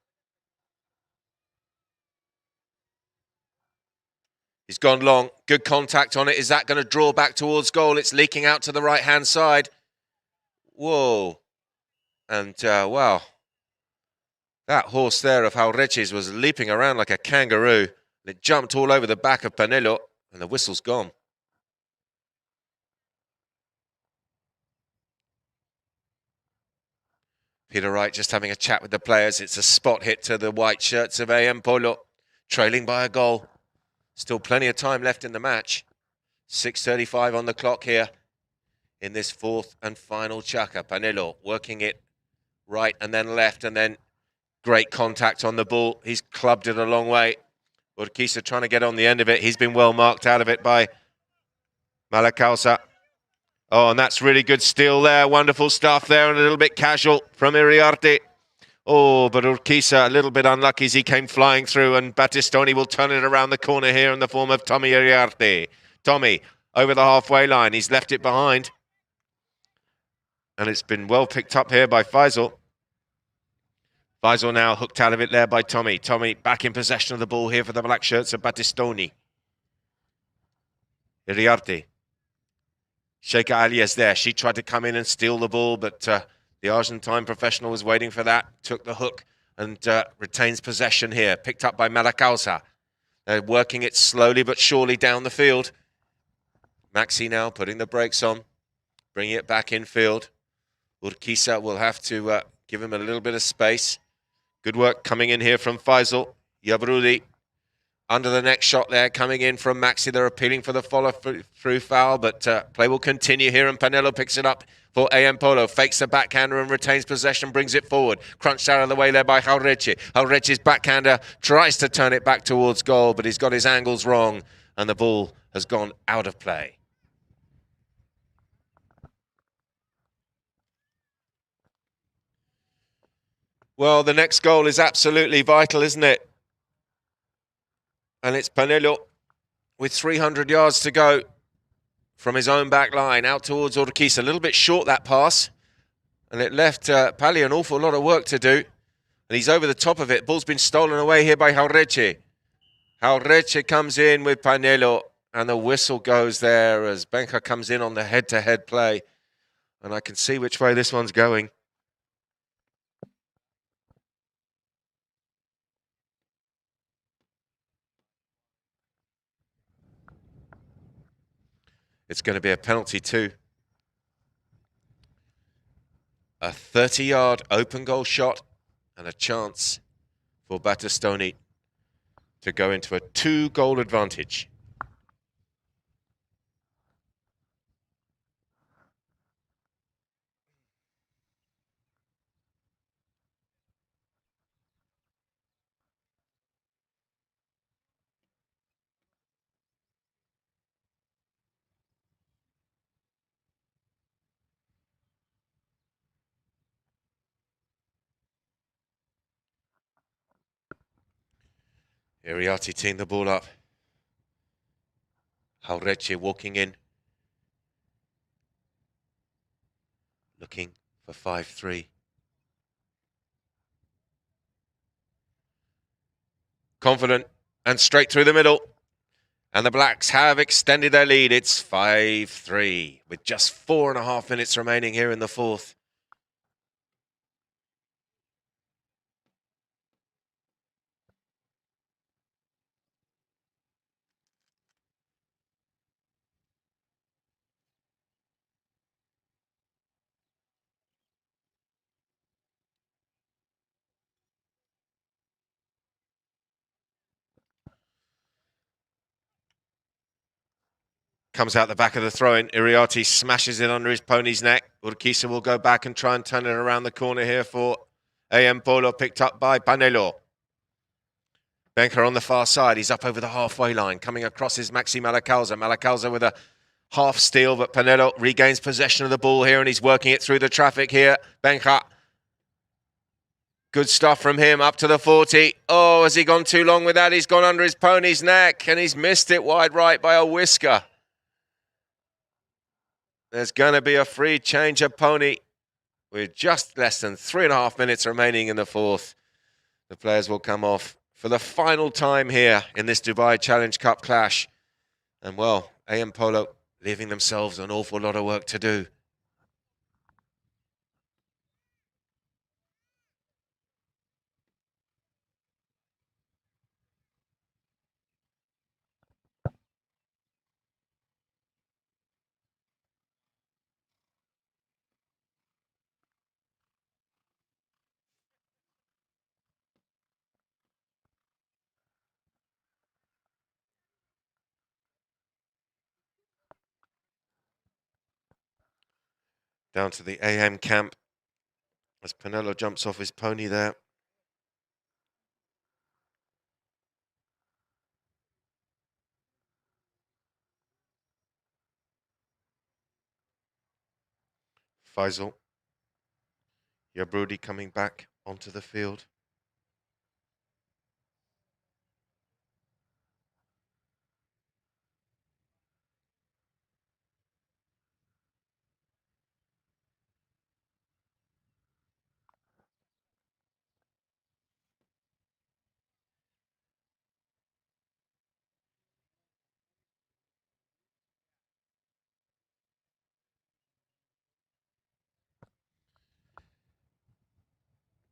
He's gone long. Good contact on it. Is that going to draw back towards goal? It's leaking out to the right-hand side. Whoa. And, wow. That horse there of Jauretche's was leaping around like a kangaroo. It jumped all over the back of Polo, and the whistle's gone. Peter Wright just having a chat with the players. It's a spot hit to the white shirts of AM Polo, trailing by a goal. Still plenty of time left in the match. 6:35 on the clock here in this fourth and final chaka. Polo working it right and then left, and then great contact on the ball. He's clubbed it a long way. Urquiza trying to get on the end of it. He's been well marked out of it by Malacausa. Oh, and that's really good steal there. Wonderful stuff there, and a little bit casual from Iriarte. Oh, but Urquiza a little bit unlucky as he came flying through, and Battistoni will turn it around the corner here in the form of Tommy Iriarte. Tommy over the halfway line. He's left it behind. And it's been well picked up here by Faisal. Faisal now hooked out of it there by Tommy. Tommy back in possession of the ball here for the black shirts of Battistoni. Iriarte. Sheikha Ali is there. She tried to come in and steal the ball, but the Argentine professional was waiting for that. Took the hook and retains possession here. Picked up by Malacausa. They're working it slowly but surely down the field. Maxi now putting the brakes on. Bringing it back infield. Urquiza will have to give him a little bit of space. Good work coming in here from Faisal. Yabrudi under the next shot there, coming in from Maxi. They're appealing for the follow-through foul, but play will continue here, and Polo picks it up for AM Polo. Fakes the backhander and retains possession, brings it forward. Crunched out of the way there by Jauretche. Jauretche's backhander tries to turn it back towards goal, but he's got his angles wrong, and the ball has gone out of play. Well, the next goal is absolutely vital, isn't it? And it's Polo with 300 yards to go from his own back line out towards Urquiza. A little bit short, that pass. And it left Pali an awful lot of work to do. And he's over the top of it. Ball's been stolen away here by Jauretche. Jauretche comes in with Polo. And the whistle goes there as Benja comes in on the head-to-head play. And I can see which way this one's going. It's going to be a penalty too. A 30-yard open goal shot and a chance for Battistoni to go into a 2-goal advantage. Iriarte teeing the ball up. Jauretche walking in. Looking for 5-3. Confident and straight through the middle. And the Blacks have extended their lead. It's 5-3 with just 4.5 minutes remaining here in the fourth. Comes out the back of the throw-in. Iriarte smashes it under his pony's neck. Urquiza will go back and try and turn it around the corner here for AM Polo, picked up by Polo. Benja on the far side. He's up over the halfway line. Coming across is Maxi Malacausa. Malacausa with a half steal, but Polo regains possession of the ball here, and he's working it through the traffic here. Benja. Good stuff from him, up to the 40. Oh, has he gone too long with that? He's gone under his pony's neck, and he's missed it wide right by a whisker. there's going to be a free change of pony with just less than 3.5 minutes remaining in the fourth. The players will come off for the final time here in this Dubai Challenge Cup clash. And well, AM Polo leaving themselves an awful lot of work to do. Down to the AM camp as Pinello jumps off his pony there. Faisal Yabrudi coming back onto the field.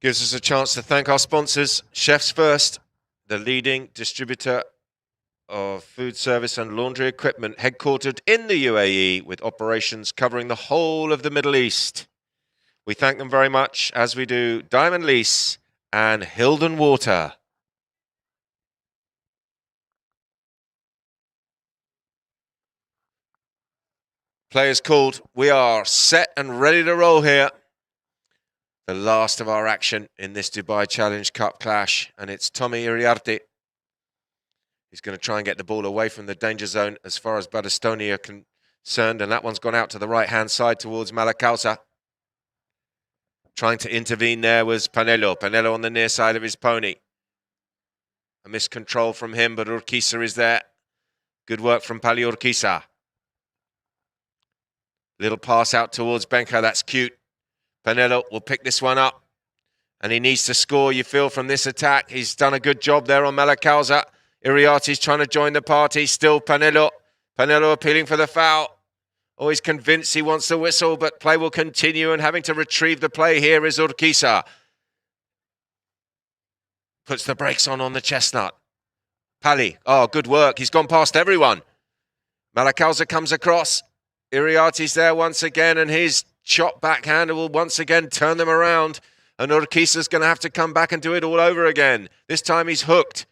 Gives us a chance to thank our sponsors, Chefs First, the leading distributor of food service and laundry equipment headquartered in the UAE with operations covering the whole of the Middle East. We thank them very much, as we do Diamond Lease and Hilden Water. Players called. We are set and ready to roll here. The last of our action in this Dubai Challenge Cup clash, and it's Tommy Iriarte. He's going to try and get the ball away from the danger zone as far as Battistoni are concerned, and that one's gone out to the right-hand side towards Malacausa. Trying to intervene there was Pinello. Pinello on the near side of his pony. A miscontrol from him, but Urquiza is there. Good work from Pali Urquiza. Little pass out towards Benka, that's cute. Pinello will pick this one up. And he needs to score, you feel, from this attack. He's done a good job there on Malacausa. Iriarte's trying to join the party. Still Pinello. Pinello appealing for the foul. Oh, he's convinced he wants the whistle, but play will continue, and having to retrieve the play here is Urquiza. Puts the brakes on the chestnut. Pali, oh, good work. He's gone past everyone. Malacausa comes across. Iriarte's there once again, and his shot backhander will once again turn them around. And Urquiza's going to have to come back and do it all over again. This time he's hooked.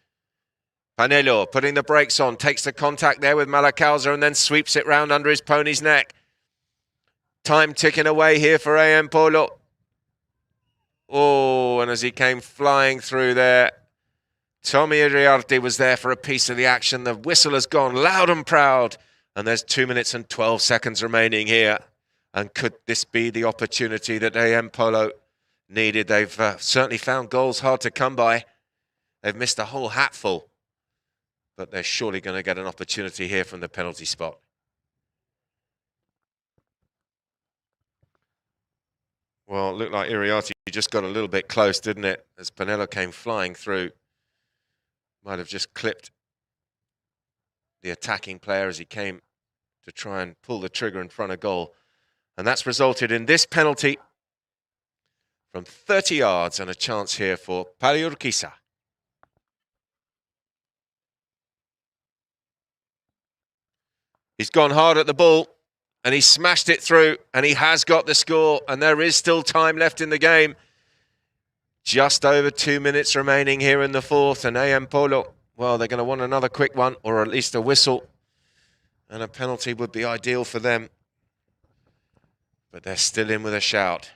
Pinello putting the brakes on, takes the contact there with Malacausa and then sweeps it round under his pony's neck. Time ticking away here for AM Polo. Oh, and as he came flying through there, Tommy Iriarte was there for a piece of the action. The whistle has gone loud and proud. And there's 2 minutes and 12 seconds remaining here. And could this be the opportunity that AM Polo needed? They've certainly found goals hard to come by. They've missed a whole hatful. But they're surely going to get an opportunity here from the penalty spot. Well, it looked like Iriarte just got a little bit close, didn't it? As Pinello came flying through. Might have just clipped the attacking player as he came to try and pull the trigger in front of goal. And that's resulted in this penalty from 30 yards and a chance here for Pali Urquiza. He's gone hard at the ball and he smashed it through and he has got the score, and there is still time left in the game. Just over 2 minutes remaining here in the fourth, and AM Polo, well, they're going to want another quick one or at least a whistle, and a penalty would be ideal for them. But they're still in with a shout.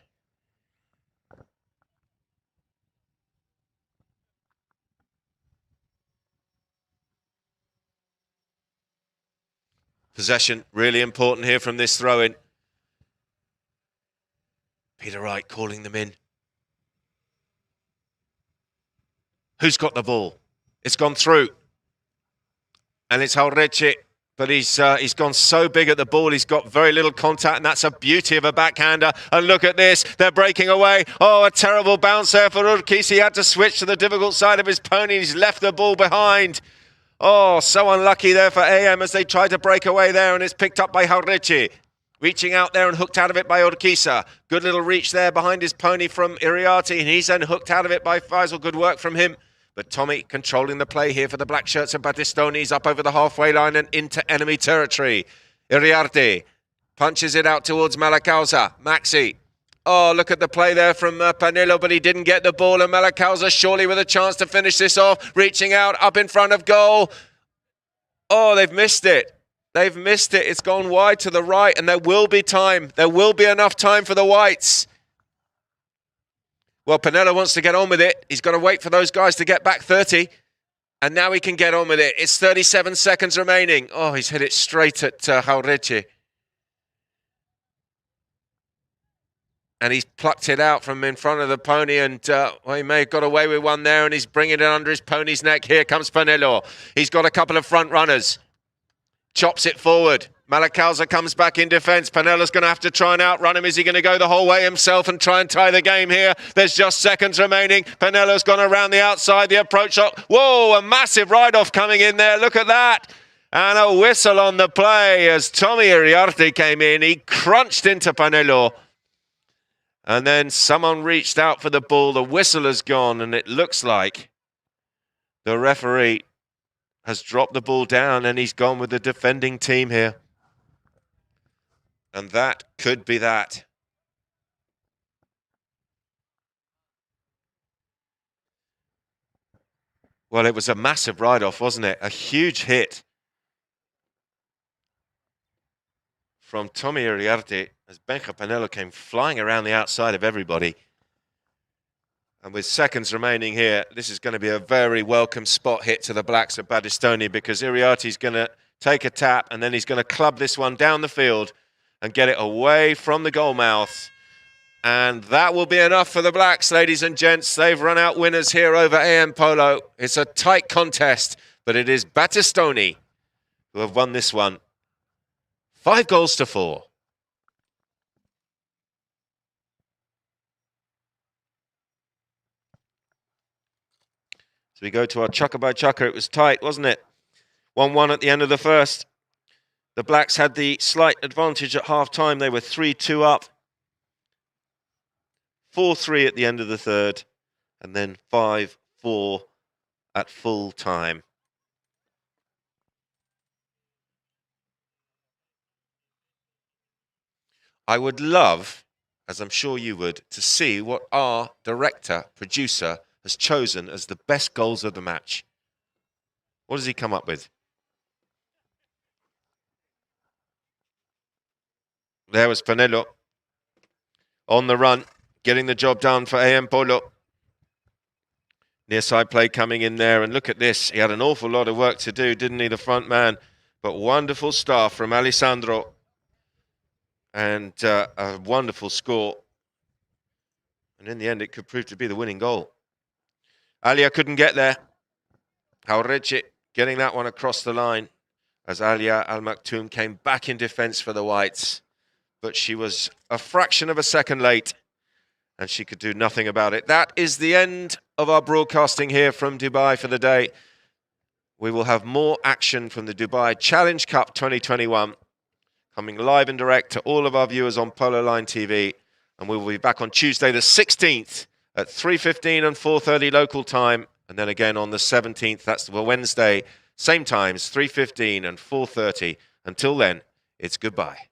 Possession, really important here from this throw-in. Peter Wright calling them in. Who's got the ball? It's gone through. And it's Halreche But he's gone so big at the ball, he's got very little contact, and that's a beauty of a backhander. And look at this, they're breaking away. Oh, a terrible bounce there for Urquiza. He had to switch to the difficult side of his pony. He's left the ball behind. Oh, so unlucky there for AM as they try to break away there, and it's picked up by Jauretche. Reaching out there and hooked out of it by Urquiza. Good little reach there behind his pony from Iriarte, and he's then hooked out of it by Faisal. Good work from him. But Tommy controlling the play here for the black shirts, and Battistoni's up over the halfway line and into enemy territory. Iriarte punches it out towards Malacausa. Maxi. Oh, look at the play there from Panelo, but he didn't get the ball, and Malacausa surely with a chance to finish this off. Reaching out up in front of goal. Oh, they've missed it. They've missed it. It's gone wide to the right, and there will be time. There will be enough time for the Whites. Well, Panelo wants to get on with it. He's got to wait for those guys to get back 30. And now he can get on with it. It's 37 seconds remaining. Oh, he's hit it straight at Jauretche. And he's plucked it out from in front of the pony. And well, he may have got away with one there. And he's bringing it under his pony's neck. Here comes Panelo. He's got a couple of front runners. Chops it forward. Malacausa comes back in defence. Panelo's going to have to try and outrun him. Is he going to go the whole way himself and try and tie the game here? There's just seconds remaining. Panelo's gone around the outside. The approach shot. Whoa, a massive ride-off coming in there. Look at that. And a whistle on the play as Tommy Iriarte came in. He crunched into Panelo. And then someone reached out for the ball. The whistle has gone, and it looks like the referee has dropped the ball down, and he's gone with the defending team here. And that could be that. Well, it was a massive ride-off, wasn't it? A huge hit from Tommy Iriarte as Benja Panelo came flying around the outside of everybody. And with seconds remaining here, this is going to be a very welcome spot hit to the Blacks of Battistoni, because Iriarte's going to take a tap, and then he's going to club this one down the field and get it away from the goal mouth. And that will be enough for the Blacks, ladies and gents. They've run out winners here over AM Polo. It's a tight contest, but it is Battistoni who have won this one 5-4. So we go to our chukker by chukker. It was tight, wasn't it? 1-1 at the end of the first. The Blacks had the slight advantage at half-time. They were 3-2 up. 4-3 at the end of the third. And then 5-4 at full time. I would love, as I'm sure you would, to see what our director, producer, has chosen as the best goals of the match. What does he come up with? There was Panelo on the run, getting the job done for AM Polo. Near side play coming in there, and look at this. He had an awful lot of work to do, didn't he, the front man? But wonderful start from Alessandro. And a wonderful score. And in the end, it could prove to be the winning goal. Alia couldn't get there. Jauretche getting that one across the line as Alia Al Maktoum came back in defence for the Whites. But she was a fraction of a second late, and she could do nothing about it. That is the end of our broadcasting here from Dubai for the day. We will have more action from the Dubai Challenge Cup 2021 coming live and direct to all of our viewers on Polo Line TV. And we will be back on Tuesday the 16th at 3:15 and 4:30 local time. And then again on the 17th, that's the Wednesday, same times, 3:15 and 4:30. Until then, it's goodbye.